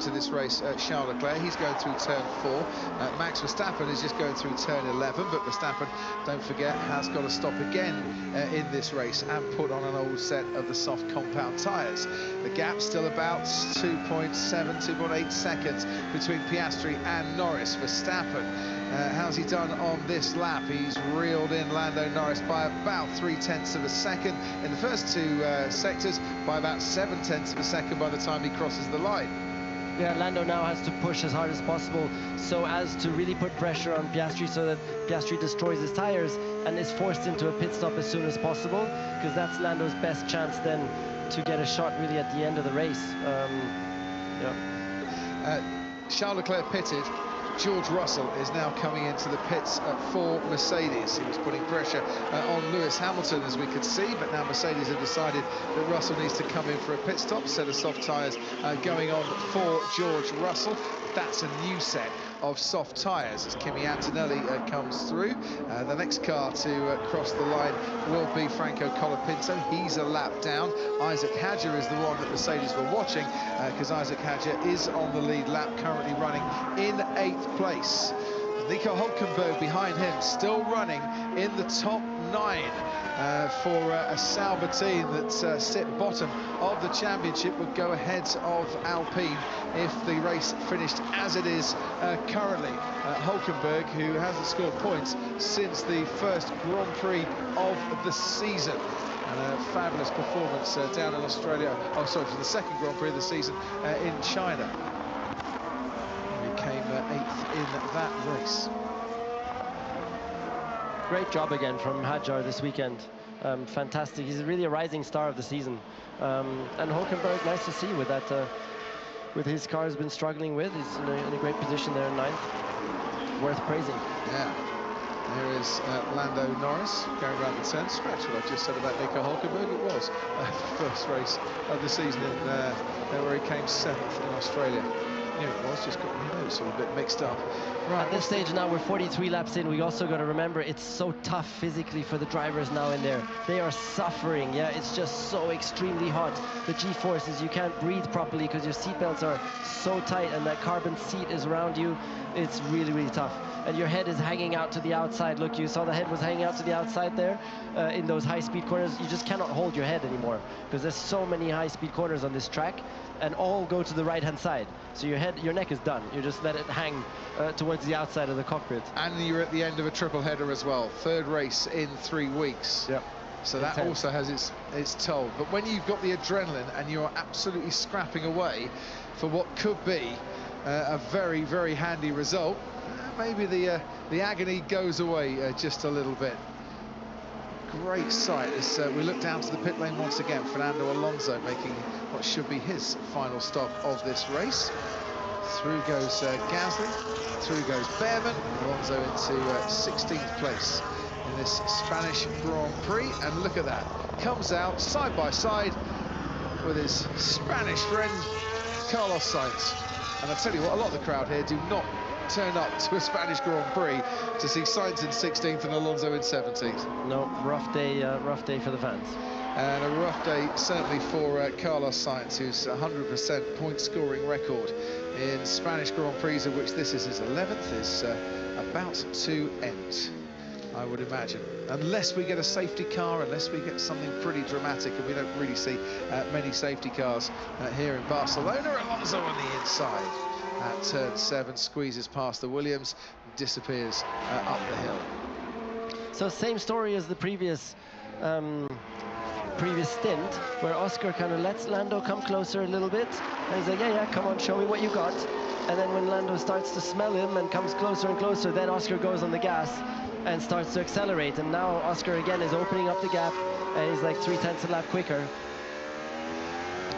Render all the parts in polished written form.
to this race, Charles Leclerc. He's going through turn 4. Max Verstappen is just going through turn 11, but Verstappen, don't forget, has got to stop again in this race and put on an old set of the soft compound tyres. The gap still about 2.7, 2.8 seconds between Piastri and Norris. Verstappen, how's he done on this lap? He's reeled in Lando Norris by about 0.3 of a second in the first two sectors, by about 0.7 of a second by the time he crosses the line. Yeah, Lando now has to push as hard as possible so as to really put pressure on Piastri so that Piastri destroys his tires and is forced into a pit stop as soon as possible, because that's Lando's best chance then to get a shot really at the end of the race. Charles Leclerc pitted. George Russell is now coming into the pits for Mercedes. He was putting pressure on Lewis Hamilton, as we could see, but now Mercedes have decided that Russell needs to come in for a pit stop. Set of soft tyres going on for George Russell. That's a new set of soft tyres as Kimi Antonelli comes through. The next car to cross the line will be Franco Colapinto. He's a lap down. Isaac Hadjar is the one that Mercedes were watching, because Isaac Hadjar is on the lead lap, currently running in 8th place. Nico Hülkenberg behind him, still running in the top 9 for a Sauber team that sit bottom of the championship, would go ahead of Alpine if the race finished as it is currently. Hülkenberg, who hasn't scored points since the first Grand Prix of the season. And a fabulous performance down in Australia, for the second Grand Prix of the season in China. Came 8th in that race. Great job again from Hadjar this weekend. Fantastic. He's really a rising star of the season. And Hülkenberg, nice to see with that. With his car has been struggling with. He's in a great position there in 9th. Worth praising. Yeah. There is Lando Norris going around the turn. Scratch what I just said about Nico Hülkenberg. It was the first race of the season where he came 7th in Australia. Yeah, it was, just got my notes all a bit mixed up. Right, at this stage now, we're 43 laps in. We also got to remember it's so tough physically for the drivers now in there. They are suffering. Yeah, it's just so extremely hot. The G-forces, you can't breathe properly because your seatbelts are so tight and that carbon seat is around you. It's really, really tough. And your head is hanging out to the outside. Look, you saw the head was hanging out to the outside there in those high-speed corners. You just cannot hold your head anymore because there's so many high-speed corners on this track, and all go to the right-hand side. So your neck is done. You just let it hang towards the outside of the cockpit. And you're at the end of a triple header as well. 3rd race in 3 weeks. Yep. So that also has its toll. But when you've got the adrenaline and you're absolutely scrapping away for what could be a very, very handy result, maybe the agony goes away just a little bit. Great sight as we look down to the pit lane once again. Fernando Alonso making what should be his final stop of this race. Through goes Gasly, through goes Behrman, Alonso into 16th place in this Spanish Grand Prix. And look at that, comes out side by side with his Spanish friend Carlos Sainz. And I tell you what, a lot of the crowd here do not turn up to a Spanish Grand Prix to see Sainz in 16th and Alonso in 17th. No, rough day for the fans. And a rough day certainly for Carlos Sainz, whose 100% point scoring record in Spanish Grand Prix, of which this is his 11th, is about to end, I would imagine. Unless we get a safety car, unless we get something pretty dramatic, and we don't really see many safety cars here in Barcelona. Alonso on the inside at turn 7, squeezes past the Williams, disappears up the hill. So same story as the previous stint, where Oscar kind of lets Lando come closer a little bit, and he's like, yeah, come on, show me what you got. And then when Lando starts to smell him and comes closer and closer, then Oscar goes on the gas and starts to accelerate. And now Oscar again is opening up the gap, and he's like 0.3 a lap quicker.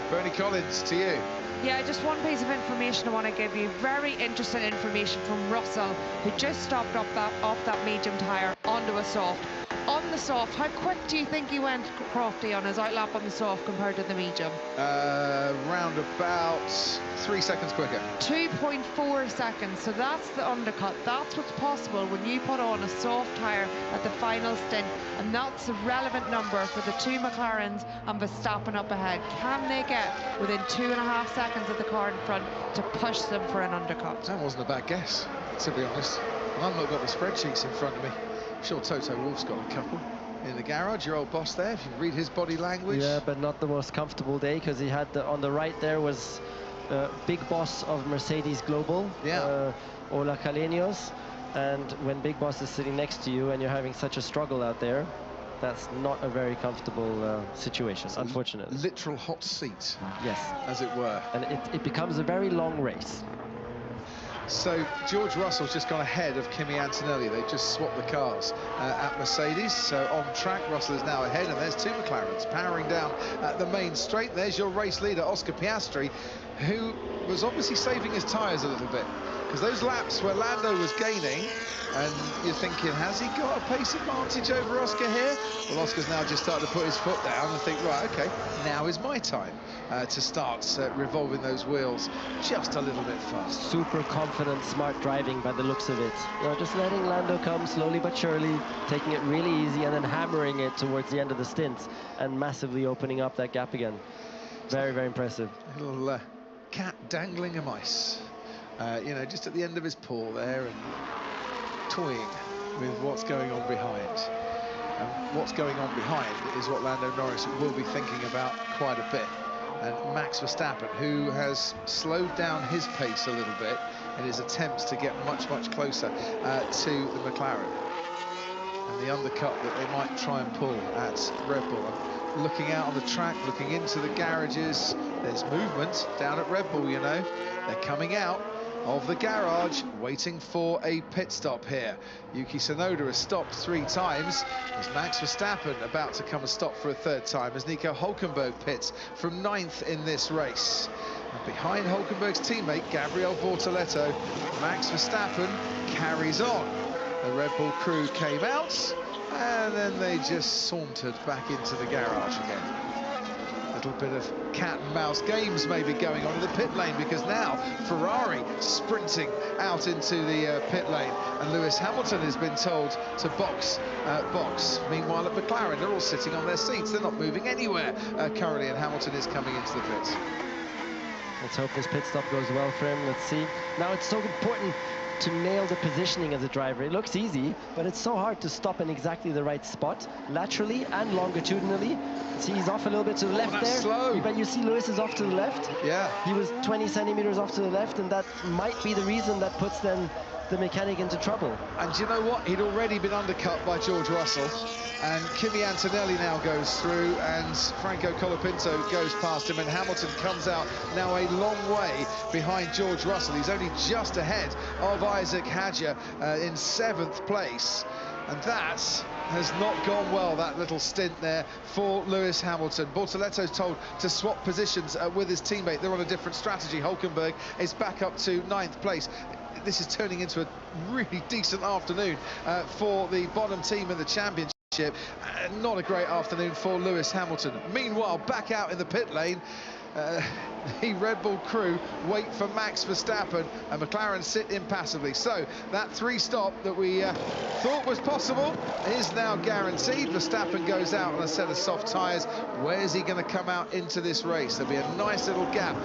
Bernie Collins, to you. Yeah, just one piece of information I want to give you. Very interesting information from Russell, who just stopped off that medium tyre onto a soft. On the soft, how quick do you think he went, Crofty, on his outlap on the soft compared to the medium? Round about 3 seconds quicker. 2.4 seconds, so that's the undercut. That's what's possible when you put on a soft tyre at the final stint, and that's a relevant number for the two McLarens and Verstappen up ahead. Can they get within 2.5 seconds of the car in front to push them for an undercut? That wasn't a bad guess, to be honest. And I've not got the spreadsheets in front of me. I'm sure Toto Wolff's got a couple in the garage, your old boss there, if you read his body language. Yeah, but not the most comfortable day, because he had on the right there was big boss of Mercedes Global, Ola Kalenius, and when big boss is sitting next to you and you're having such a struggle out there, that's not a very comfortable situation, unfortunately. Literal hot seat. Yes. As it were. And it becomes a very long race. So George Russell's just gone ahead of Kimi Antonelli. They've just swapped the cars at Mercedes. So on track, Russell is now ahead, and there's two McLarens powering down the main straight. There's your race leader, Oscar Piastri, who was obviously saving his tyres a little bit, because those laps where Lando was gaining, and you're thinking, has he got a pace advantage over Oscar here? Well, Oscar's now just started to put his foot down and think, right, okay, now is my time to start revolving those wheels just a little bit fast. Super confident, smart driving by the looks of it. You know, just letting Lando come slowly but surely, taking it really easy, and then hammering it towards the end of the stint and massively opening up that gap again. Very, very impressive. A little cat dangling a mice. You know, just at the end of his paw there, and toying with what's going on behind. And what's going on behind is what Lando Norris will be thinking about quite a bit. And Max Verstappen, who has slowed down his pace a little bit in his attempts to get much, much closer to the McLaren. And the undercut that they might try and pull at Red Bull. And looking out on the track, looking into the garages, there's movement down at Red Bull, you know. They're coming out of the garage, waiting for a pit stop here. Yuki Tsunoda has stopped 3 times. There's Max Verstappen about to come and stop for a 3rd time as Nico Hülkenberg pits from 9th in this race. And behind Hülkenberg's teammate, Gabriel Bortoleto, Max Verstappen carries on. The Red Bull crew came out, and then they just sauntered back into the garage again. A little bit of cat and mouse games maybe going on in the pit lane, because now Ferrari sprinting out into the pit lane, and Lewis Hamilton has been told to box. Meanwhile at McLaren, they're all sitting on their seats, they're not moving anywhere currently, and Hamilton is coming into the pits. Let's hope this pit stop goes well for him. Let's see. Now it's so important to nail the positioning as a driver. It looks easy, but it's so hard to stop in exactly the right spot, laterally and longitudinally. See, he's off a little bit to the left there. Slow. But you see Lewis is off to the left. Yeah. He was 20 centimeters off to the left, and that might be the reason that puts then the mechanic into trouble. And you know what? He'd already been undercut by George Russell, and Kimi Antonelli now goes through, and Franco Colapinto goes past him, and Hamilton comes out now a long way behind George Russell. He's only just ahead of Isaac Hadjar in 7th place, and that has not gone well, that little stint there for Lewis Hamilton. Bortoleto's told to swap positions with his teammate. They're on a different strategy. Hülkenberg is back up to 9th place. This is turning into a really decent afternoon for the bottom team in the championship. Not a great afternoon for Lewis Hamilton. Meanwhile, back out in the pit lane, the Red Bull crew wait for Max Verstappen, and McLaren sit impassively. So that 3-stop that we thought was possible is now guaranteed. Verstappen goes out on a set of soft tyres. Where's he going to come out into this race? There'll be a nice little gap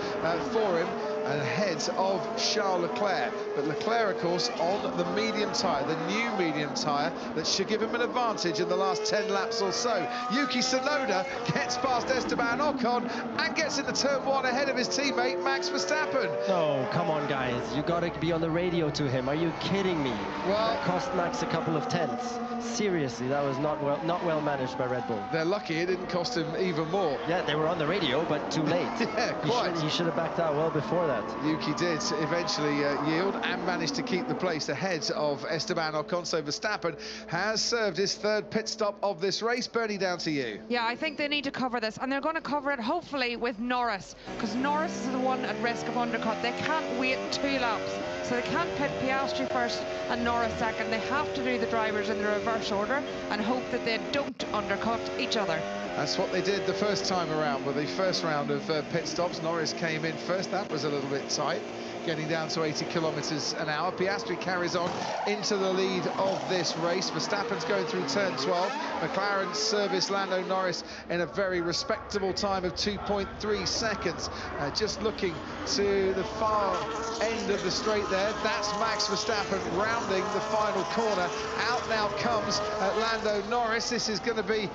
for him, and ahead of Charles Leclerc. But Leclerc, of course, on the medium tyre, the new medium tyre, that should give him an advantage in the last 10 laps or so. Yuki Tsunoda gets past Esteban Ocon and gets into turn 1 ahead of his teammate Max Verstappen. No, come on, guys. You got to be on the radio to him. Are you kidding me? Well, that cost Max a couple of tenths. Seriously, that was not well managed by Red Bull. They're lucky it didn't cost him even more. Yeah, they were on the radio, but too late. Yeah, quite. He should have backed out well before that. that. Yuki did eventually yield and managed to keep the place ahead of Esteban Ocon. So Verstappen has served his third pit stop of this race. Bernie, down to you. Yeah, I think they need to cover this, and they're going to cover it hopefully with Norris, because Norris is the one at risk of undercut. They can't wait 2 laps, so they can't pit Piastri first and Norris second. They have to do the drivers in the reverse order and hope that they don't undercut each other. That's what they did the first time around with the first round of pit stops. Norris came in first. That was a little bit tight, getting down to 80 kilometers an hour. Piastri carries on into the lead of this race. Verstappen's going through turn 12. McLaren service Lando Norris in a very respectable time of 2.3 seconds. Just looking to the far end of the straight there, that's Max Verstappen rounding the final corner. Out now comes Lando Norris. This is going to be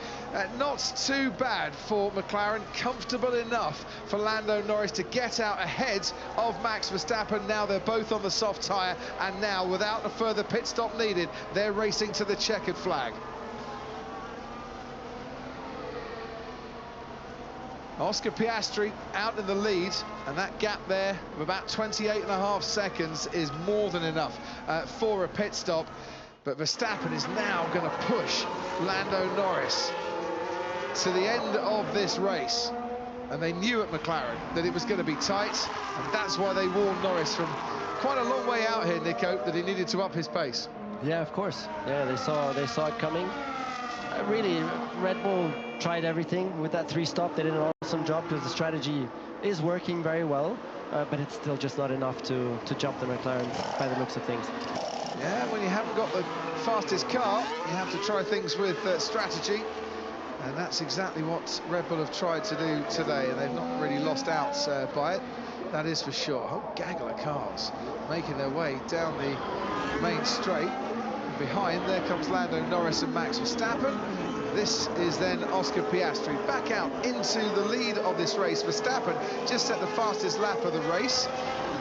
not too bad for McLaren. Comfortable enough for Lando Norris to get out ahead of Max Verstappen. Now they're both on the soft tyre, and now without a further pit stop needed, they're racing to the checkered flag. Oscar Piastri out in the lead, and that gap there of about 28.5 seconds is more than enough for a pit stop. But Verstappen is now going to push Lando Norris to the end of this race. And they knew at McLaren that it was going to be tight, and that's why they warned Norris from quite a long way out here, Nico, that he needed to up his pace. Yeah, of course. Yeah, they saw it coming. Really, Red Bull tried everything with that 3-stop. They did an awesome job because the strategy is working very well, but it's still just not enough to jump the McLaren by the looks of things. Yeah, when you haven't got the fastest car, you have to try things with strategy. And that's exactly what Red Bull have tried to do today, and they've not really lost out by it. That is for sure. A whole gaggle of cars making their way down the main straight. Behind, there comes Lando Norris and Max Verstappen. This is then Oscar Piastri back out into the lead of this race. Verstappen just set the fastest lap of the race.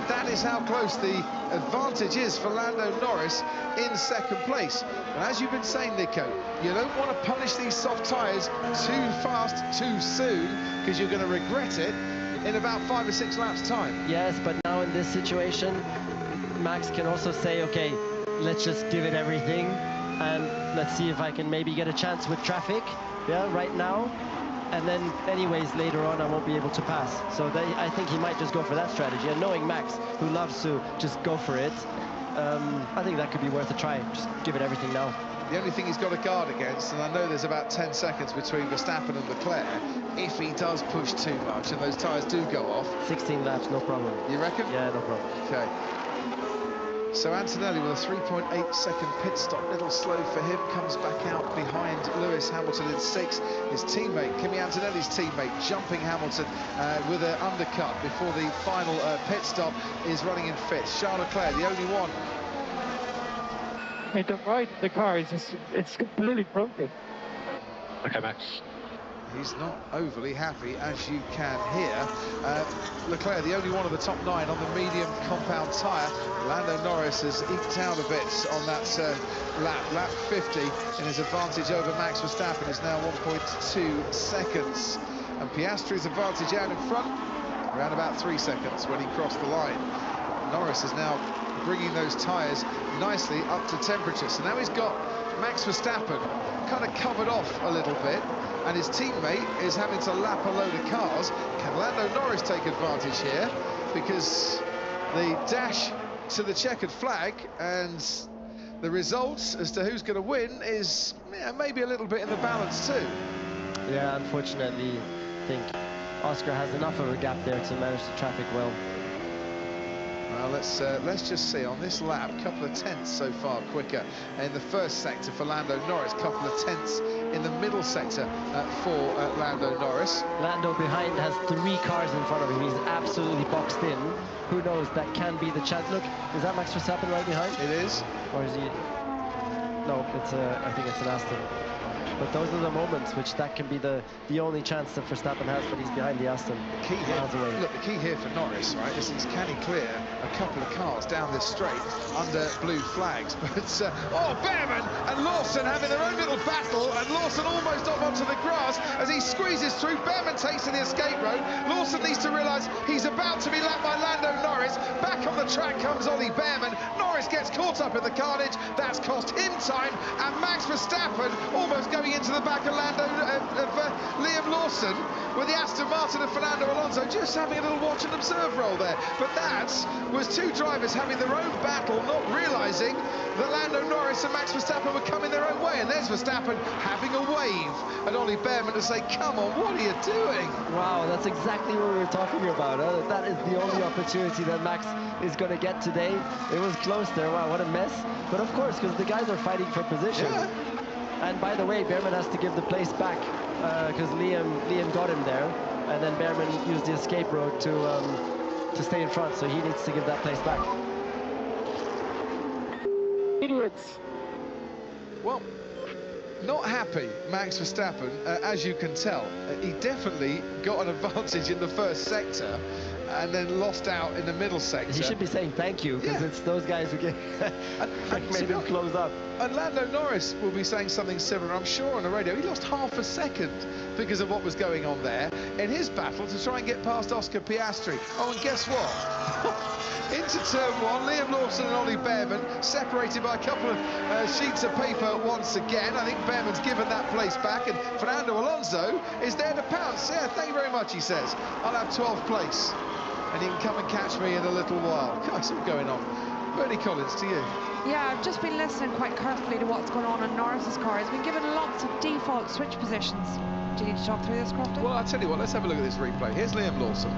That is how close the advantage is for Lando Norris in second place. And as you've been saying, Nico, you don't want to punish these soft tyres too fast, too soon, because you're going to regret it in about 5 or 6 laps' time. Yes, but now in this situation, Max can also say, okay, let's just give it everything, and let's see if I can maybe get a chance with traffic, yeah, right now. And then anyways, later on, I won't be able to pass. So I think he might just go for that strategy. And knowing Max, who loves to just go for it, I think that could be worth a try. Just give it everything now. The only thing he's got to guard against, and I know there's about 10 seconds between Verstappen and Leclerc, if he does push too much and those tyres do go off. 16 laps, no problem. You reckon? Yeah, no problem. Okay. So Antonelli with a 3.8 second pit stop, little slow for him, comes back out behind Lewis Hamilton in 6th. His teammate, Kimi Antonelli's teammate, jumping Hamilton with an undercut before the final pit stop, is running in 5th. Charles Leclerc, the only one. Hey, the ride in the car is it's completely broken. Okay, Max. He's not overly happy, as you can hear. Leclerc, the only one of the top 9 on the medium compound tyre. Lando Norris has eked out a bit on that lap 50, and his advantage over Max Verstappen is now 1.2 seconds. And Piastri's advantage out in front, around about 3 seconds when he crossed the line. Norris is now bringing those tyres nicely up to temperature. So now he's got Max Verstappen kind of covered off a little bit, and his teammate is having to lap a load of cars. Can Lando Norris take advantage here? Because the dash to the checkered flag and the results as to who's going to win is maybe a little bit in the balance too. Yeah, unfortunately, I think Oscar has enough of a gap there to manage the traffic well. Well, let's just see on this lap, a couple of tenths so far quicker in the first sector for Lando Norris, couple of tenths in the middle sector for Lando Norris. Lando behind has 3 cars in front of him. He's absolutely boxed in. Who knows, that can be the chance. Look, is that Max Verstappen right behind? It is. Or is he? No, it's I think it's an Aston. But those are the moments which that can be the only chance that Verstappen has, but he's behind the Aston. Key here, miles away. look, the key here for Norris, right, is can he clear a couple of cars down this straight under blue flags? But, oh, Behrman and Lawson having their own little battle, and Lawson almost off onto the grass as he squeezes through. Behrman takes to the escape road. Lawson needs to realise he's about to be lapped by Lando Norris. Back on the track comes Ollie Behrman. Norris gets caught up in the carnage. That's cost him time, and Max Verstappen almost going into the back of Liam Lawson, with the Aston Martin of Fernando Alonso just having a little watch and observe role there. But that was two drivers having their own battle, not realising that Lando Norris and Max Verstappen were coming their own way. And there's Verstappen having a wave at Ollie Behrman to say, come on, what are you doing? Wow, that's exactly what we were talking about. That is the only opportunity that Max is going to get today. It was close there. Wow, what a mess. But of course, because the guys are fighting for position. Yeah. And by the way, Behrman has to give the place back because Liam got him there, and then Behrman used the escape road to stay in front, so he needs to give that place back. Idiots. Well, not happy, Max Verstappen, as you can tell. He definitely got an advantage in the first sector and then lost out in the middle sector. He should be saying thank you, because it's those guys who made him close up. And Lando Norris will be saying something similar, I'm sure, on the radio. He lost half a second because of what was going on there in his battle to try and get past Oscar Piastri. Oh, and guess what? Into turn one, Liam Lawson and Ollie Behrman separated by a couple of sheets of paper once again. I think Behrman's given that place back, and Fernando Alonso is there to pounce. Yeah, thank you very much, he says. I'll have 12th place, and you can come and catch me in a little while. Guys, what's going on? Bernie Collins, to you. Yeah, I've just been listening quite carefully to what's going on in Norris's car. He's been given lots of default switch positions. Do you need to talk through this, Crofton? Well, I'll tell you what, let's have a look at this replay. Here's Liam Lawson.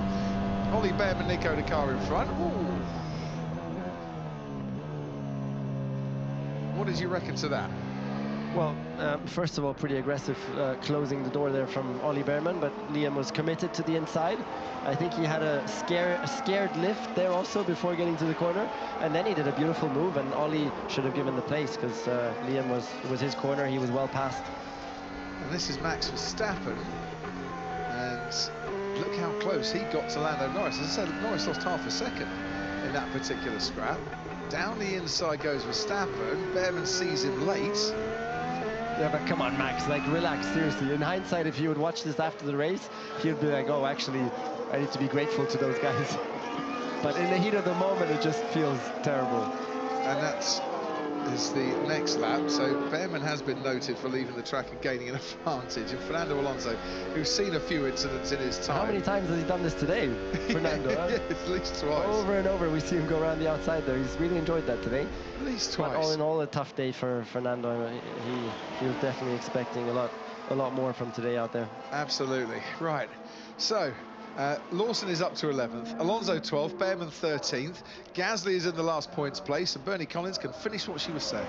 Ollie Behrman, Nico de car in front. Ooh. What did you reckon to that? Well, first of all, pretty aggressive closing the door there from Ollie Behrman, but Liam was committed to the inside. I think he had a scared lift there also before getting to the corner, and then he did a beautiful move, and Ollie should have given the place because Liam was his corner. He was well past. And this is Max Verstappen, and look how close he got to Lando Norris. As I said, Norris lost half a second in that particular scrap. Down the inside goes Verstappen. Behrman sees him late. Yeah, but come on, Max, like, relax, seriously. In hindsight, if you would watch this after the race, you'd be like, oh, actually, I need to be grateful to those guys. But in the heat of the moment, it just feels terrible. And that is the next lap. So Behrman has been noted for leaving the track and gaining an advantage. And Fernando Alonso, who's seen a few incidents in his time. How many times has he done this today, Fernando? Yeah, at least twice. Over and over, we see him go around the outside there. He's really enjoyed that today. At least twice. But all in all, a tough day for Fernando. He was definitely expecting a lot more from today out there. Absolutely. Right. So, Lawson is up to 11th, Alonso 12th, Behrman 13th, Gasly is in the last points place, and Bernie Collins can finish what she was saying.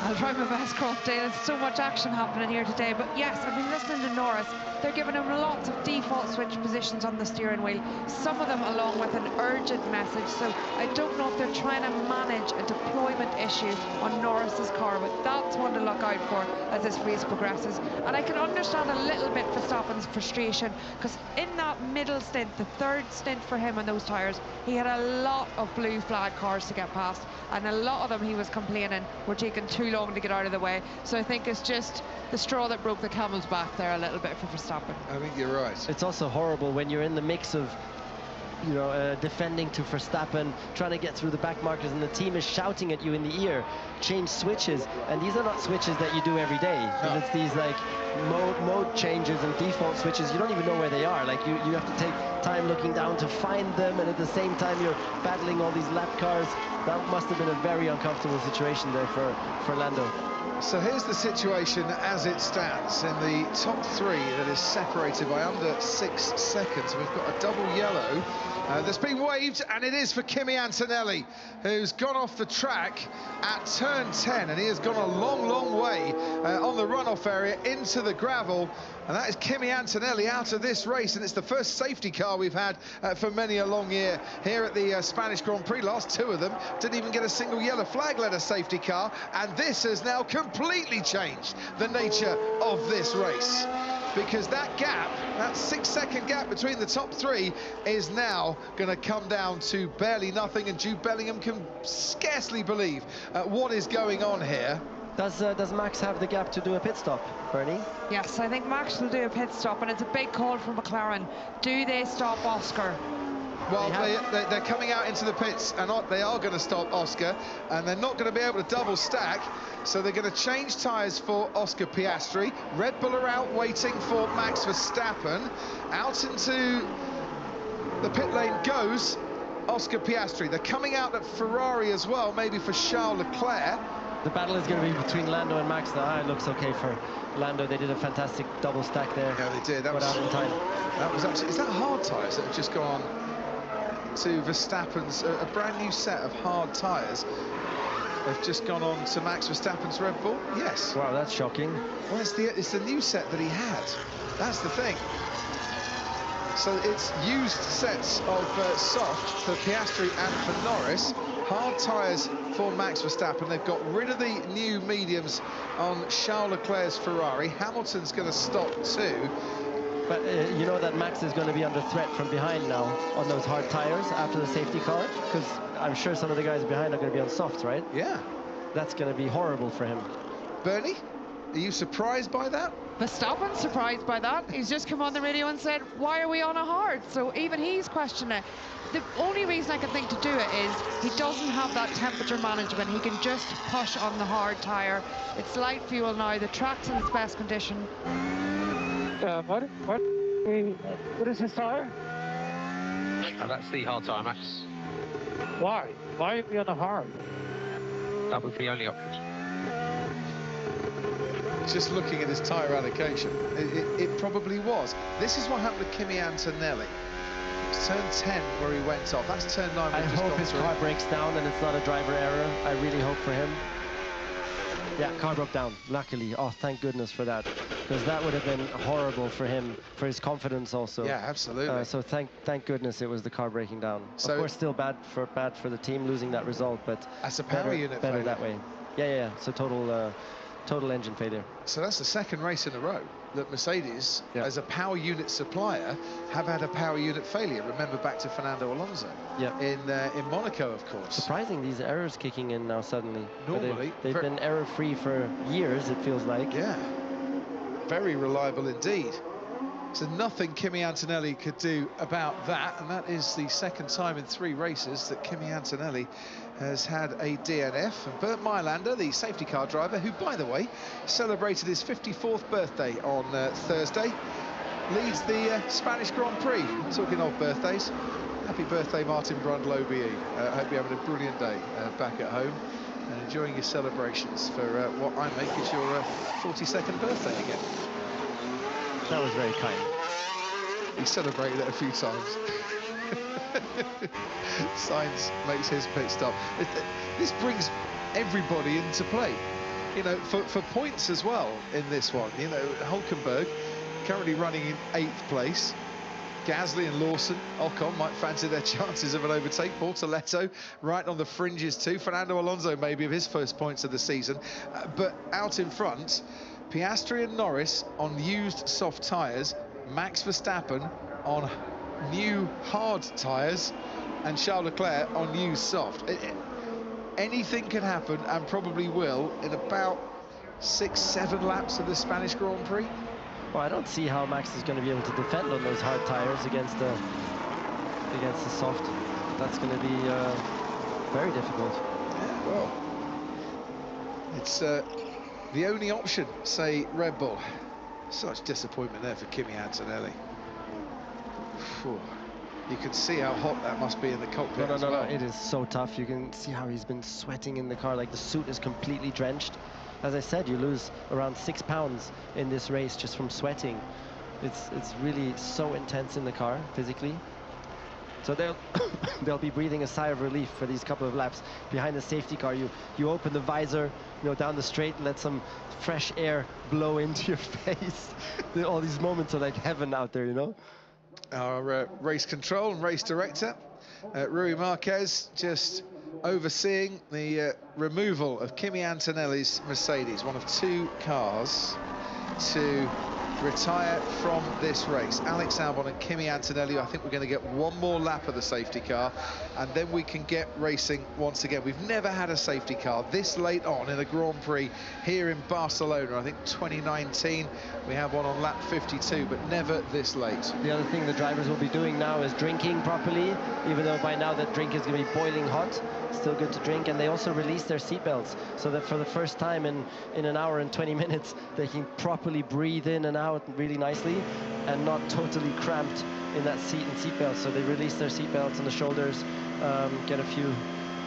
I'll try my best, Crofton. There's so much action happening here today, but yes, I've been listening to Norris. They're giving him lots of default switch positions on the steering wheel, some of them along with an urgent message, so I don't know if they're trying to manage a deployment issue on Norris's car, but that's one to look out for as this race progresses. And I can understand a little bit Verstappen's frustration, because in that middle stint, the third stint for him on those tyres, he had a lot of blue flag cars to get past, and a lot of them, he was complaining, were taking too long to get out of the way. So I think it's just the straw that broke the camel's back there a little bit for Verstappen. I think you're right. It's also horrible when you're in the mix of, you know, defending to Verstappen, trying to get through the back markers, and the team is shouting at you in the ear, change switches, and these are not switches that you do every day. No. It's these like mode changes and default switches. You don't even know where they are. Like you have to take time looking down to find them, and at the same time you're battling all these lap cars. That must have been a very uncomfortable situation there for Lando. So here's the situation as it stands in the top three that is separated by under 6 seconds. We've got a double yellow that's been waved, and it is for Kimi Antonelli, who's gone off the track at turn 10, and he has gone a long way on the runoff area into the gravel. And that is Kimi Antonelli out of this race, and it's the first safety car we've had for many a long year here at the Spanish Grand Prix. Last two of them didn't even get a single yellow flag, let a safety car, and this has now completely changed the nature of this race. Because that gap, that 6-second gap between the top three, is now going to come down to barely nothing, and Jude Bellingham can scarcely believe what is going on here. Does Max have the gap to do a pit stop, Bernie? Yes, I think Max will do a pit stop, and it's a big call from McLaren. Do they stop Oscar? Well, they're coming out into the pits, and they are going to stop Oscar, and they're not going to be able to double stack, so they're going to change tyres for Oscar Piastri. Red Bull are out waiting for Max Verstappen. Out into the pit lane goes Oscar Piastri. They're coming out at Ferrari as well, maybe for Charles Leclerc. The battle is going to be between Lando and Max. It looks okay for Lando. They did a fantastic double stack there. Yeah, they did. That was out in time. That was actually. Is that hard tyres that have just gone to Verstappen's? A brand new set of hard tyres have just gone on to Max Verstappen's Red Bull. Yes. Wow, that's shocking. Well, it's the new set that he had. That's the thing. So it's used sets of soft for Piastri and for Norris. Hard tyres for Max Verstappen. They've got rid of the new mediums on Charles Leclerc's Ferrari. Hamilton's going to stop too. But you know that Max is going to be under threat from behind now on those hard tyres after the safety car, because I'm sure some of the guys behind are going to be on softs, right? Yeah. That's going to be horrible for him. Bernie, are you surprised by that? Verstappen's surprised by that. He's just come on the radio and said, why are we on a hard? So even he's questioning it. The only reason I can think to do it is he doesn't have that temperature management. He can just push on the hard tyre. It's light fuel now. The track's in its best condition. What is his tyre? That's the hard tyre, Max. Why? Why are we on a hard? That was the only option. Just looking at his tyre allocation, it probably was. This is what happened to Kimi Antonelli. It's turn 10 where he went off. That's turn 9 where I he just hope gone his through. car breaks down and it's not a driver error. I really hope for him. Yeah, car broke down, luckily. Oh, thank goodness for that, because that would have been horrible for him, for his confidence also. Yeah, absolutely. So thank goodness it was the car breaking down. So of course, still bad for the team losing that result, but that's a power unit better failure. that way. Yeah. So total engine failure. So that's the second race in a row that Mercedes, as a power unit supplier, have had a power unit failure. Remember back to Fernando Alonso in Monaco, of course. Surprising, these errors kicking in now suddenly. Normally, they've been error-free for years, it feels like. Yeah, very reliable indeed. So nothing Kimi Antonelli could do about that, and that is the second time in 3 races that Kimi Antonelli has had a DNF. And Bert Mailander, the safety car driver, who, by the way, celebrated his 54th birthday on Thursday, leads the Spanish Grand Prix. Talking of birthdays, happy birthday, Martin Brundle OBE. I hope you're having a brilliant day back at home and enjoying your celebrations for what I make is your 42nd birthday again. That was very kind. He celebrated it a few times. Sainz makes his pit stop. This brings everybody into play, you know, for points as well in this one. You know, Hulkenberg currently running in 8th place. Gasly and Lawson, Ocon might fancy their chances of an overtake. Bortoletto right on the fringes too. Fernando Alonso maybe of his first points of the season. But out in front, Piastri and Norris on used soft tyres, Max Verstappen on new hard tyres, and Charles Leclerc on used soft. Anything can happen, and probably will, in about 6-7 laps of the Spanish Grand Prix. Well, I don't see how Max is going to be able to defend on those hard tyres against the soft. That's going to be very difficult. Yeah, well, it's the only option, say Red Bull. Such disappointment there for Kimi Antonelli. Whew. You can see how hot that must be in the cockpit. No, it is so tough. You can see how he's been sweating in the car, like the suit is completely drenched. As I said, you lose around 6 pounds in this race just from sweating. It's really so intense in the car physically. So they'll be breathing a sigh of relief for these couple of laps behind the safety car. You open the visor, you know, down the straight, and let some fresh air blow into your face. All these moments are like heaven out there, you know. Our race control and race director Rui Marquez just overseeing the removal of Kimi Antonelli's Mercedes, one of 2 cars to retire from this race. Alex Albon and Kimi Antonelli, I think we're going to get one more lap of the safety car, and then we can get racing once again. We've never had a safety car this late on in a Grand Prix here in Barcelona. I think 2019 we had one on lap 52, but never this late. The other thing the drivers will be doing now is drinking properly, even though by now that drink is going to be boiling hot. Still good to drink, and they also release their seatbelts so that for the first time in an hour and 20 minutes they can properly breathe in and out really nicely and not totally cramped in that seatbelt. So they release their seatbelts on the shoulders, get a few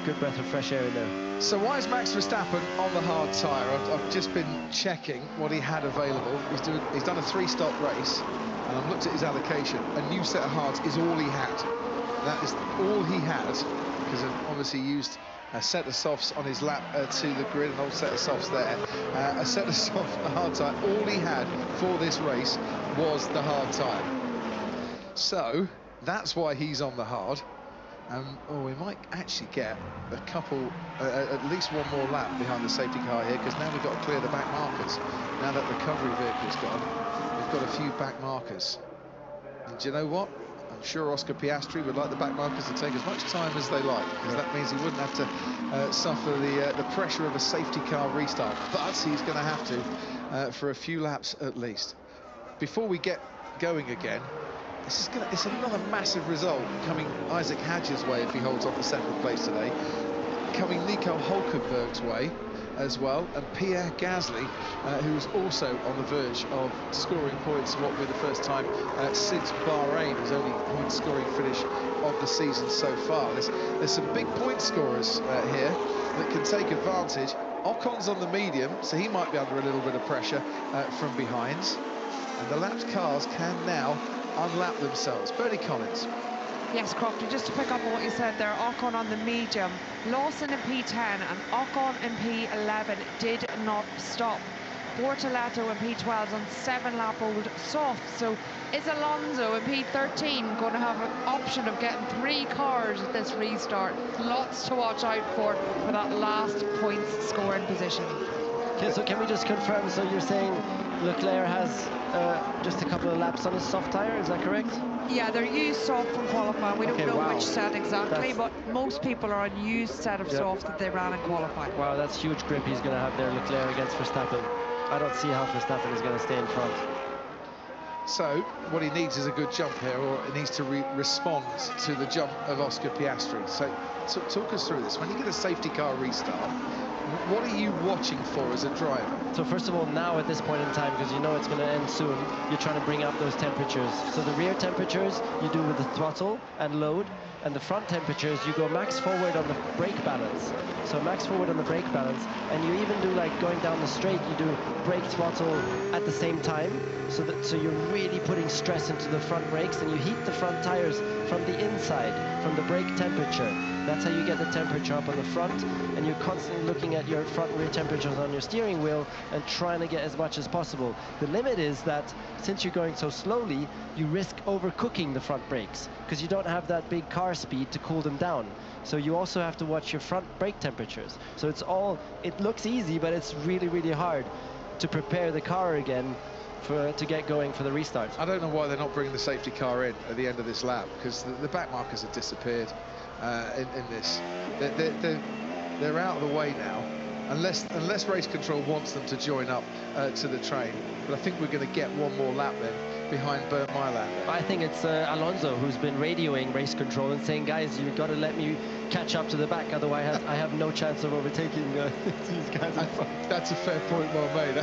good breath of fresh air in there. So why is Max Verstappen on the hard tyre? I've just been checking what he had available. He's done a 3-stop race, and I've looked at his allocation. A new set of hards is all he had. That is all he had, because obviously he used a set of softs on his lap to the grid, an old set of softs there, a set of soft hard tyre. All he had for this race was the hard tyre. So that's why he's on the hard. We might actually get a couple, at least one more lap behind the safety car here, because now we've got to clear the back markers. Now that the recovery vehicle's gone, we've got a few back markers. And do you know what? I'm sure Oscar Piastri would like the back markers to take as much time as they like, because that means he wouldn't have to suffer the pressure of a safety car restart. But he's going to have to for a few laps at least. Before we get going again, it's another massive result coming Isaac Hadj's way if he holds on to 2nd place today. Coming Nico Hulkenberg's way as well, and Pierre Gasly, who's also on the verge of scoring points in what will be the first time since Bahrain, his only point scoring finish of the season so far. There's some big point scorers here that can take advantage. Ocon's on the medium, so he might be under a little bit of pressure from behind, and the lapped cars can now unlap themselves. Bernie Collins. Yes, Crofty, just to pick up on what you said there, Ocon on the medium, Lawson in P10 and Ocon in P11 did not stop. Bortoleto in P12 on 7-lap-old soft. So is Alonso in P13 going to have an option of getting 3 cars at this restart? Lots to watch out for that last points scoring position. Okay, so can we just confirm, so you're saying Leclerc has just a couple of laps on his soft tyre, is that correct? Yeah, they're used soft from qualifying. We don't know which set exactly, but most people are on used set of soft that they ran in qualifying. Wow, that's huge grip he's going to have there, Leclerc against Verstappen. I don't see how Verstappen is going to stay in front. So what he needs is a good jump here, or he needs to respond to the jump of Oscar Piastri. So talk us through this. When you get a safety car restart, what are you watching for as a driver? So first of all, now at this point in time, because you know it's going to end soon, you're trying to bring up those temperatures. So the rear temperatures you do with the throttle and load, and the front temperatures you go max forward on the brake balance. So max forward on the brake balance, and you even do, like going down the straight, you do brake throttle at the same time, so you're really putting stress into the front brakes, and you heat the front tires from the inside, from the brake temperature. That's how you get the temperature up on the front, and you're constantly looking at your front and rear temperatures on your steering wheel and trying to get as much as possible. The limit is that since you're going so slowly, you risk overcooking the front brakes because you don't have that big car speed to cool them down. So you also have to watch your front brake temperatures. So it looks easy, but it's really, really hard to prepare the car again to get going for the restart. I don't know why they're not bringing the safety car in at the end of this lap, because the back markers have disappeared in this. They're out of the way now, unless race control wants them to join up to the train. But I think we're going to get one more lap then behind Bernd Maylander. I think it's Alonso who's been radioing race control and saying, guys, you've got to let me catch up to the back, otherwise I have no chance of overtaking these guys in front. That's a fair point, well made.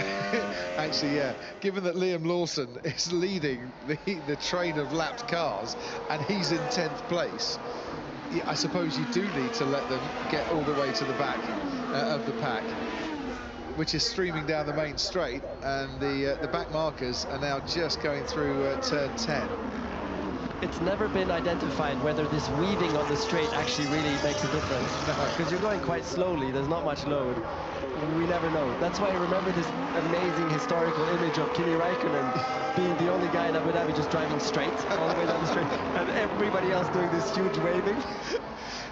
Actually, yeah. Given that Liam Lawson is leading the train of lapped cars and he's in 10th place, I suppose you do need to let them get all the way to the back of the pack, which is streaming down the main straight, and the back markers are now just going through turn 10. It's never been identified whether this weaving on the straight actually really makes a difference. Because you're going quite slowly, there's not much load. we never know. That's why I remember this amazing historical image of Kimi Raikkonen being the only guy in Abu Dhabi just driving straight all the way down the straight, and everybody else doing this huge waving.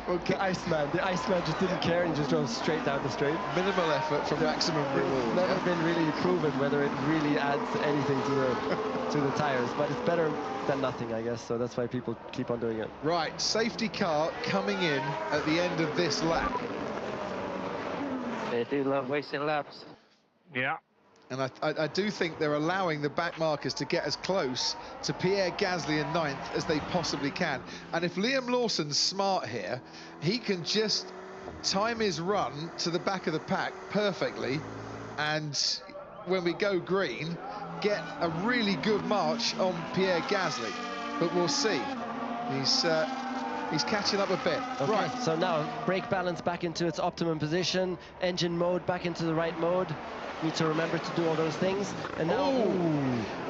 Okay. The Iceman just didn't care and just drove straight down the straight. Minimal effort for maximum reward. It's never been really proven whether it really adds anything to the tires, but it's better than nothing, I guess. So that's why people keep on doing it. Right, safety car coming in at the end of this lap. They do love wasting laps. Yeah. And I do think they're allowing the back markers to get as close to Pierre Gasly in 9th as they possibly can. And if Liam Lawson's smart here, he can just time his run to the back of the pack perfectly, and when we go green, get a really good march on Pierre Gasly. But we'll see. He's catching up a bit. Okay, Right. so now brake balance back into its optimum position, engine mode back into the right mode. Need to remember to do all those things. And now,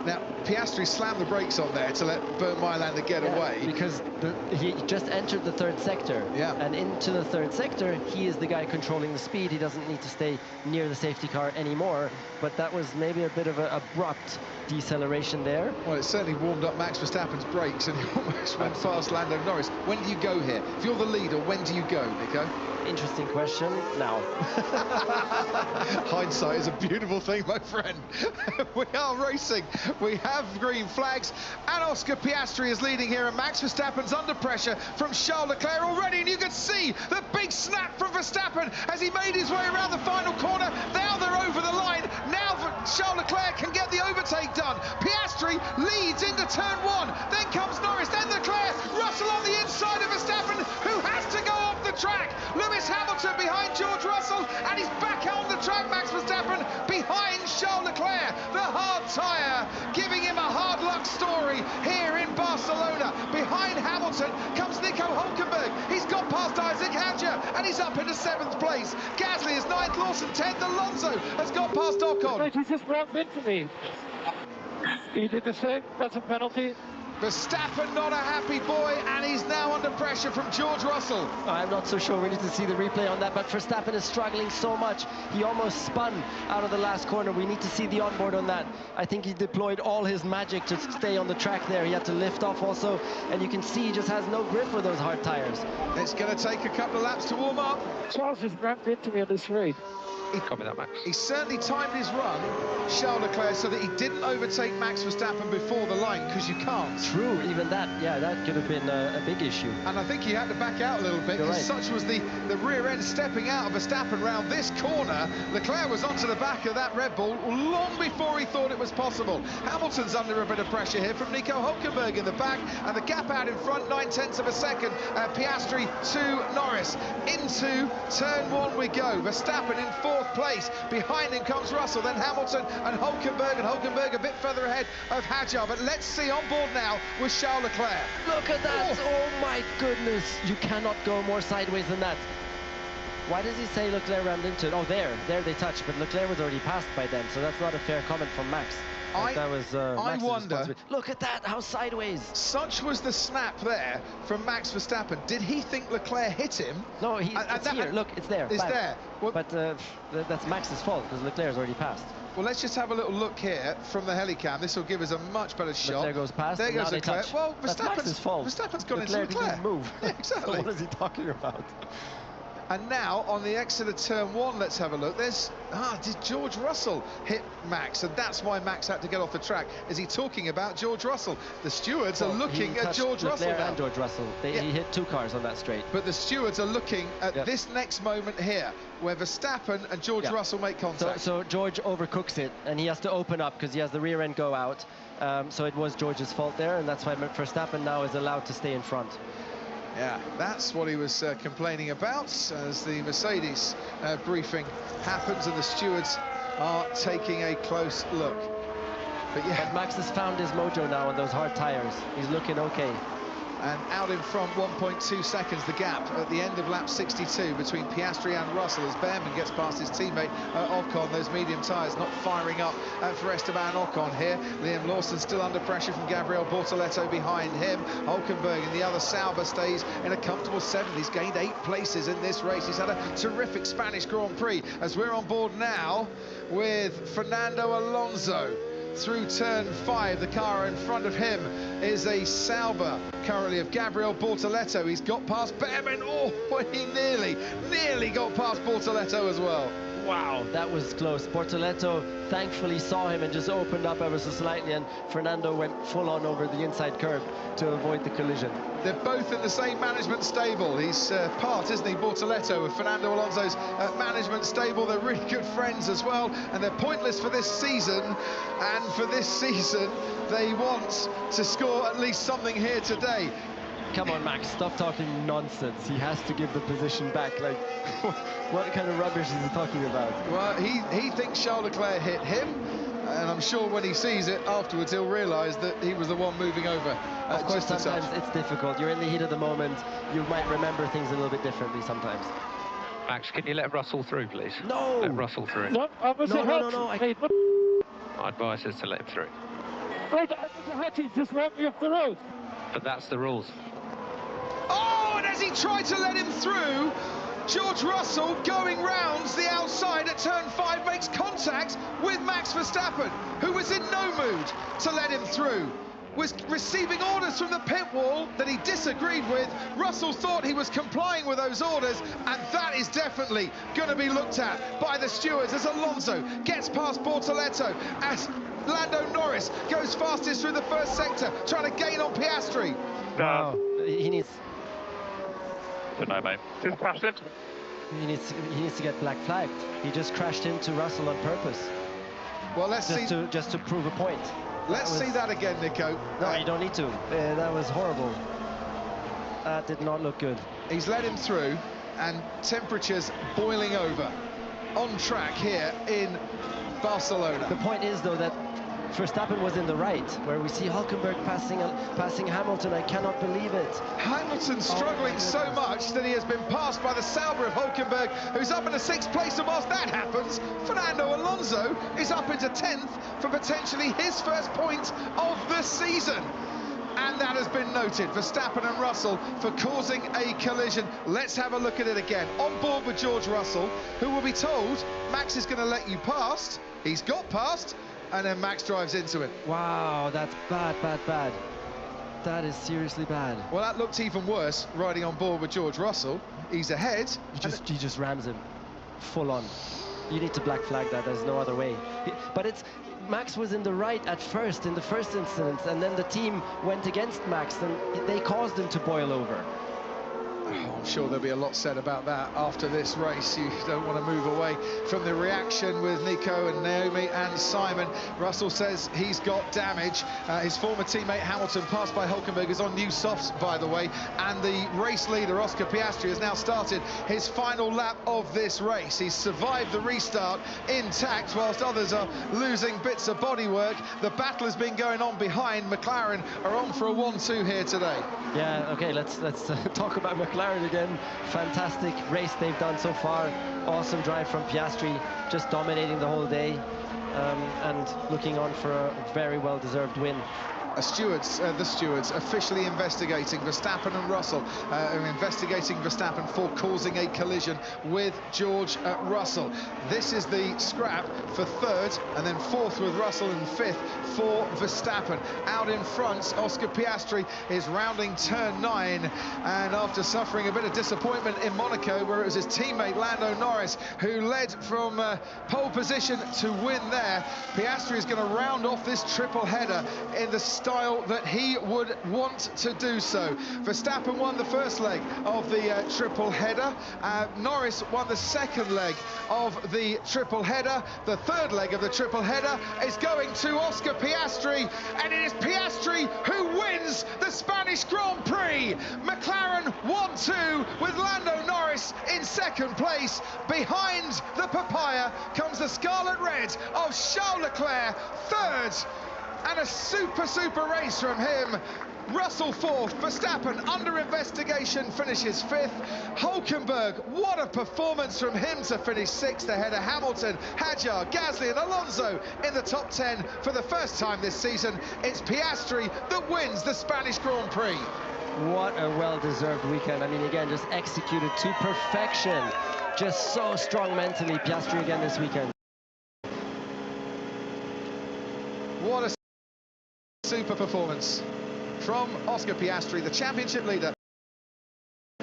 Now, Piastri slammed the brakes on there to let Bernd Maylander get away. because he just entered the third sector. Yeah. And into the third sector, he is the guy controlling the speed. He doesn't need to stay near the safety car anymore. But that was maybe a bit of an abrupt deceleration there. Well, it certainly warmed up Max Verstappen's brakes, and he almost went past Lando Norris. When do you go here? If you're the leader, when do you go, Nico? Interesting question. Now. Hindsight is a beautiful thing, my friend. We are racing. We have green flags, and Oscar Piastri is leading here, and Max Verstappen's under pressure from Charles Leclerc already, and you can see the big snap from Verstappen as he made his way around the final corner. Now they're over the line. Now Charles Leclerc can get the overtake done. Piastri leads into turn 1. Then comes Norris, then Leclerc. Russell on the inside of Verstappen, who has to go off the track. Lewis Hamilton behind George Russell, and he's back out on the track. Max Verstappen behind Charles Leclerc. The hard tyre giving him a hard luck story here in Barcelona. Behind Hamilton comes Nico Hülkenberg. He's got past Isaac Hadjar, and he's up into 7th place. Gasly is 9th, Lawson 10th. Alonso has got past Ocon. But he just ran into me. He did the same. That's a penalty. Verstappen not a happy boy, and he's now under pressure from George Russell. I'm not so sure. We need to see the replay on that, but Verstappen is struggling so much. He almost spun out of the last corner. We need to see the onboard on that. I think he deployed all his magic to stay on the track there. He had to lift off also, and you can see he just has no grip with those hard tires. It's going to take a couple of laps to warm up. Charles just ran into me on the straight. Copy that, Max. He certainly timed his run, Charles Leclerc, so that he didn't overtake Max Verstappen before the line, because you can't. True, even that, yeah, that could have been a big issue. And I think he had to back out a little bit, You're because right. such was the rear end stepping out of Verstappen round this corner. Leclerc was onto the back of that Red Bull long before he thought it was possible. Hamilton's under a bit of pressure here from Nico Hülkenberg in the back, and the gap out in front, 9/10 of a second. Piastri to Norris. Into turn 1 we go. Verstappen in 4th place. Behind him comes Russell, then Hamilton and Hülkenberg a bit further ahead of Hadjar. But let's see on board now with Charles Leclerc. Look at that, oh my goodness. You cannot go more sideways than that. Why does he say Leclerc rammed into it? Oh, there they touched, but Leclerc was already passed by then, so that's not a fair comment from Max. That was Max's wonder. responsibility. Look at that, how sideways. Such was the snap there from Max Verstappen. Did he think Leclerc hit him? No, it's here. Look, it's there. It's Bang. there. Well, But that's Max's fault because Leclerc's already passed. well, let's just have a little look here from the helicam. This will give us a much better shot. Leclerc goes past. There and goes now they Leclerc. touch. Well, That's Max's fault. Verstappen's gone into Leclerc Leclerc. didn't move. Yeah, exactly. So what is he talking about? And now on the exit of turn 1, let's have a look. Did George Russell hit Max? And that's why Max had to get off the track. Is he talking about George Russell? The stewards are looking at George Russell Leclerc now. and George Russell. He hit 2 cars on that straight. But the stewards are looking at this next moment here, where Verstappen and George Russell make contact. So George overcooks it, and he has to open up because he has the rear end go out. So it was George's fault there, and that's why Verstappen now is allowed to stay in front. Yeah, that's what he was complaining about as the Mercedes briefing happens and the stewards are taking a close look. But yeah, But Max has found his mojo now on those hard tires. He's looking okay. And out in front, 1.2 seconds, the gap at the end of lap 62 between Piastri and Russell as Behrman gets past his teammate Ocon. Those medium tyres not firing up for Esteban Ocon here. Liam Lawson still under pressure from Gabriel Bortoleto behind him. Hulkenberg in the other Sauber stays in a comfortable 7th. He's gained 8 places in this race. He's had a terrific Spanish Grand Prix as we're on board now with Fernando Alonso. Through turn 5, the car in front of him is a Sauber currently of Gabriel Bortoleto. He's got past Behrman. Oh, he nearly got past Bortoleto as well. Wow, that was close. Bortoleto thankfully saw him and just opened up ever so slightly, and Fernando went full on over the inside curb to avoid the collision. They're both in the same management stable. He's part, isn't he, Bortoleto, of Fernando Alonso's management stable. They're really good friends as well, and they're pointless for this season. And for this season, they want to score at least something here today. Come on, Max, stop talking nonsense. He has to give the position back. Like, what kind of rubbish is he talking about? Well, he thinks Charles Leclerc hit him, and I'm sure when he sees it afterwards, he'll realise that he was the one moving over. Of course, sometimes it's difficult. You're in the heat of the moment. You might remember things a little bit differently sometimes. Max, can you let Russell through, please? No! Let Russell through. No, I was ahead. My advice is to let him through. Wait, I was ahead. He just ran me off the road. But that's the rules. Oh, and as he tried to let him through, George Russell, going round the outside at turn 5, makes contact with Max Verstappen, who was in no mood to let him through. Was receiving orders from the pit wall that he disagreed with. Russell thought he was complying with those orders, and that is definitely going to be looked at by the stewards as Alonso gets past Bortoleto, as Lando Norris goes fastest through the first sector, trying to gain on Piastri. Wow, he needs... Good night, mate. Just crashed it. He needs to get black flagged. He just crashed into Russell on purpose. Well, let's see. Just to prove a point. Let's see that again, Nico. No, you don't need to. That was horrible. That did not look good. He's let him through, and temperatures boiling over on track here in Barcelona. The point is, though, that Verstappen was in the right, where we see Hulkenberg passing Hamilton. I cannot believe it. Hamilton struggling so much that he has been passed by the Sauber of Hulkenberg, who's up into 6th place, and whilst that happens, Fernando Alonso is up into 10th for potentially his first point of the season. And that has been noted, Verstappen and Russell, for causing a collision. Let's have a look at it again. On board with George Russell, who will be told Max is going to let you past. He's got past, and then Max drives into it. Wow, that's bad, bad, bad. That is seriously bad. Well, that looked even worse riding on board with George Russell. He's ahead. He just rams him full on. You need to black flag that. There's no other way. But it's... Max was in the right at first, in the first instance, and then the team went against Max, and they caused him to boil over. Oh, I'm sure there'll be a lot said about that after this race. You don't want to move away from the reaction with Nico and Naomi and Simon. Russell says he's got damage. His former teammate Hamilton, passed by Hulkenberg, is on new softs, by the way, and the race leader Oscar Piastri has now started his final lap of this race. He's survived the restart intact, whilst others are losing bits of bodywork. The battle has been going on behind. McLaren are on for a 1-2 here today. Yeah, okay, let's talk about McLaren again. Fantastic race they've done so far. Awesome drive from Piastri, just dominating the whole day, and looking on for a very well-deserved win. The stewards officially investigating Verstappen and Russell, investigating Verstappen for causing a collision with George Russell. This is the scrap for 3rd, and then 4th with Russell, and 5th for Verstappen. Out in front, Oscar Piastri is rounding turn 9, and after suffering a bit of disappointment in Monaco, where it was his teammate Lando Norris who led from pole position to win there, Piastri is going to round off this triple header in the style that he would want to do so. Verstappen won the first leg of the triple header. Norris won the second leg of the triple header. The third leg of the triple header is going to Oscar Piastri, and it is Piastri who wins the Spanish Grand Prix. McLaren 1-2 with Lando Norris in second place. Behind the papaya comes the scarlet red of Charles Leclerc, third. And a super race from him. Russell fourth, Verstappen under investigation, finishes fifth. Hulkenberg, what a performance from him to finish sixth ahead of Hamilton, Hadjar, Gasly and Alonso in the top 10 for the first time this season. It's Piastri that wins the Spanish Grand Prix. What a well-deserved weekend. I mean, again, just executed to perfection. Just so strong mentally, Piastri again this weekend. What a super performance from Oscar Piastri, the championship leader.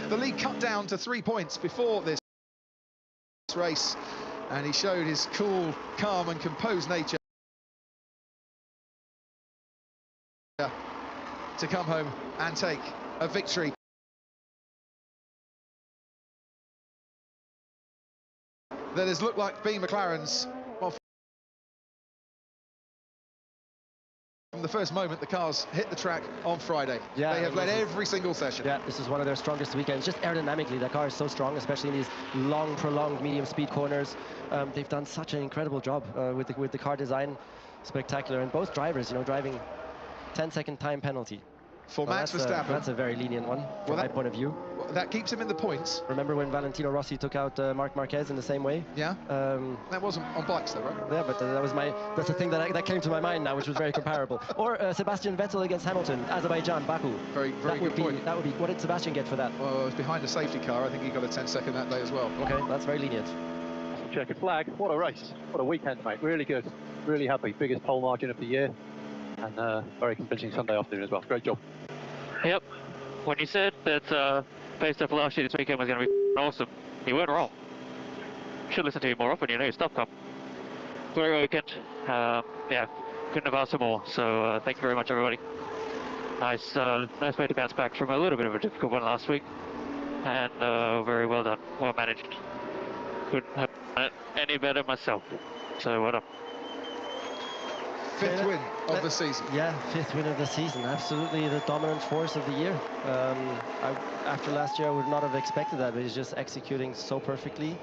The lead cut down to 3 points before this race, and he showed his cool, calm and composed nature to come home and take a victory. That has looked like being McLaren's. Well, from the first moment the cars hit the track on Friday. Yeah, they have led every single session. Yeah, this is one of their strongest weekends. Just aerodynamically, the car is so strong, especially in these long, prolonged, medium-speed corners. They've done such an incredible job with the car design. Spectacular. And both drivers, you know, driving 10-second time penalty. For Max Verstappen. That's a very lenient one, from my point of view. That keeps him in the points. Remember when Valentino Rossi took out Marc Marquez in the same way? Yeah. That wasn't on bikes though, right? Yeah, but that's the thing that came to my mind now, which was very comparable. Or Sebastian Vettel against Hamilton, Azerbaijan, Baku. Very good point. That would be. What did Sebastian get for that? Well, it was behind a safety car. I think he got a 10-second that day as well. Okay, that's very lenient. Checkered flag. What a race. What a weekend, mate. Really good. Really happy. Biggest pole margin of the year. And very convincing Sunday afternoon as well. Great job. Yep. When you said that based off last year, this weekend was going to be awesome, you weren't wrong. Should listen to you more often, you know your stuff, Tom. Great weekend. Yeah, couldn't have asked for more. So thank you very much, everybody. Nice way to bounce back from a little bit of a difficult one last week, and very well done, well managed. Couldn't have done it any better myself. So well done. Fifth win of the season. Yeah, fifth win of the season. Absolutely the dominant force of the year. After last year, I would not have expected that, but he's just executing so perfectly.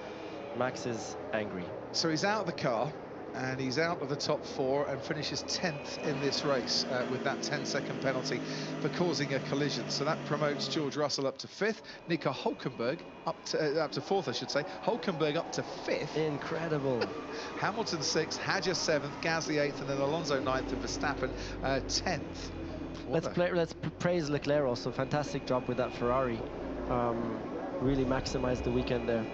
Max is angry. So he's out of the car, and he's out of the top four and finishes 10th in this race with that 10-second penalty for causing a collision. So that promotes George Russell up to 5th, Nico Hulkenberg up to 4th, I should say. Hulkenberg up to 5th. Incredible. Hamilton 6th, Hadjar 7th, Gasly 8th, and then Alonso 9th, and Verstappen 10th. Let's praise Leclerc also. Fantastic job with that Ferrari. Really maximized the weekend there.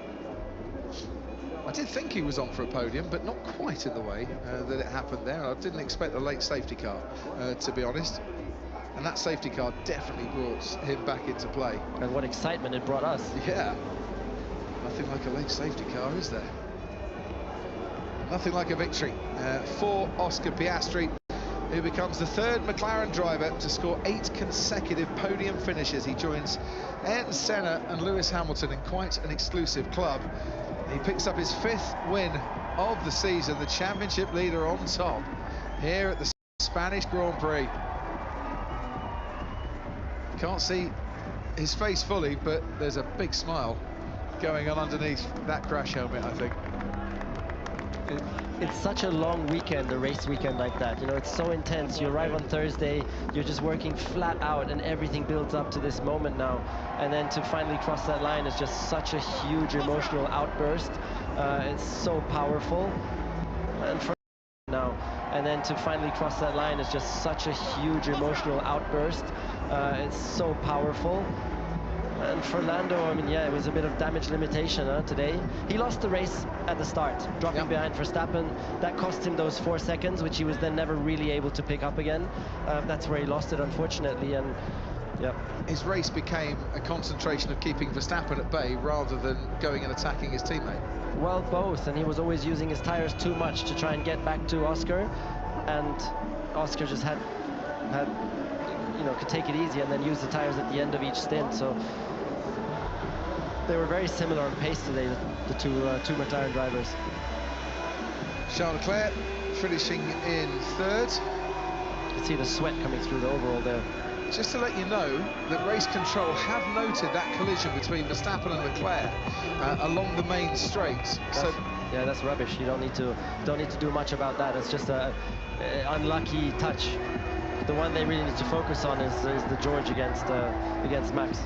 I did think he was on for a podium, but not quite in the way that it happened there. I didn't expect a late safety car, to be honest. And that safety car definitely brought him back into play. And what excitement it brought us. Yeah. Nothing like a late safety car, is there? Nothing like a victory for Oscar Piastri, who becomes the third McLaren driver to score 8 consecutive podium finishes. He joins Ayrton Senna and Lewis Hamilton in quite an exclusive club. He picks up his 5th win of the season, the championship leader on top here at the Spanish Grand Prix. Can't see his face fully, but there's a big smile going on underneath that crash helmet, I think. It's such a long weekend, a race weekend like that. You know, it's so intense. You arrive on Thursday, you're just working flat out, and everything builds up to this moment now. And then to finally cross that line is just such a huge emotional outburst. It's so powerful. And for now, and then to finally cross that line is just such a huge emotional outburst. It's so powerful. And for Lando, I mean, yeah, it was a bit of damage limitation today. He lost the race at the start, dropping behind Verstappen. That cost him those 4 seconds, which he was then never really able to pick up again. That's where he lost it, unfortunately. And yeah, his race became a concentration of keeping Verstappen at bay rather than going and attacking his teammate. Well, both, and he was always using his tires too much to try and get back to Oscar, and Oscar just had you know, could take it easy and then use the tires at the end of each stint. So they were very similar on pace today, the two McLaren drivers. Charles Leclerc finishing in 3rd. You can see the sweat coming through the overall there. Just to let you know that race control have noted that collision between Verstappen and Leclerc along the main straight. Yeah, that's rubbish. You don't need to do much about that. It's just a unlucky touch. the one they really need to focus on is the George against Max.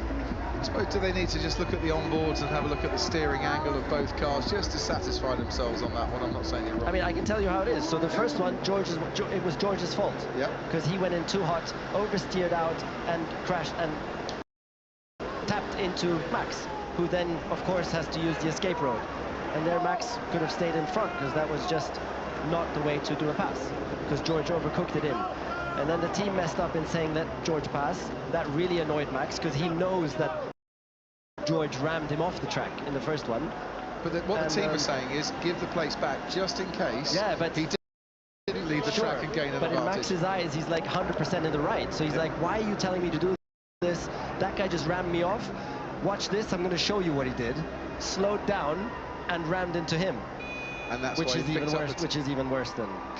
I suppose, do they need to just look at the onboards and have a look at the steering angle of both cars just to satisfy themselves on that one? I'm not saying you're wrong. I mean, I can tell you how it is. So the first one, it was George's fault. Yeah. Because he went in too hot, oversteered out, and crashed and tapped into Max, who then, of course, has to use the escape road. And there Max could have stayed in front, because that was just not the way to do a pass, because George overcooked it in. And then the team messed up in saying let George pass. That really annoyed Max, because he knows that George rammed him off the track in the first one. But what the team was saying is give the place back just in case. Yeah, but he didn't leave the track and gain an But advantage. in Max's eyes, he's like 100% in the right. So he's like, why are you telling me to do this? That guy just rammed me off. Watch this, I'm going to show you what he did. Slowed down and rammed into him. And that's which why is even worse. Which is even worse than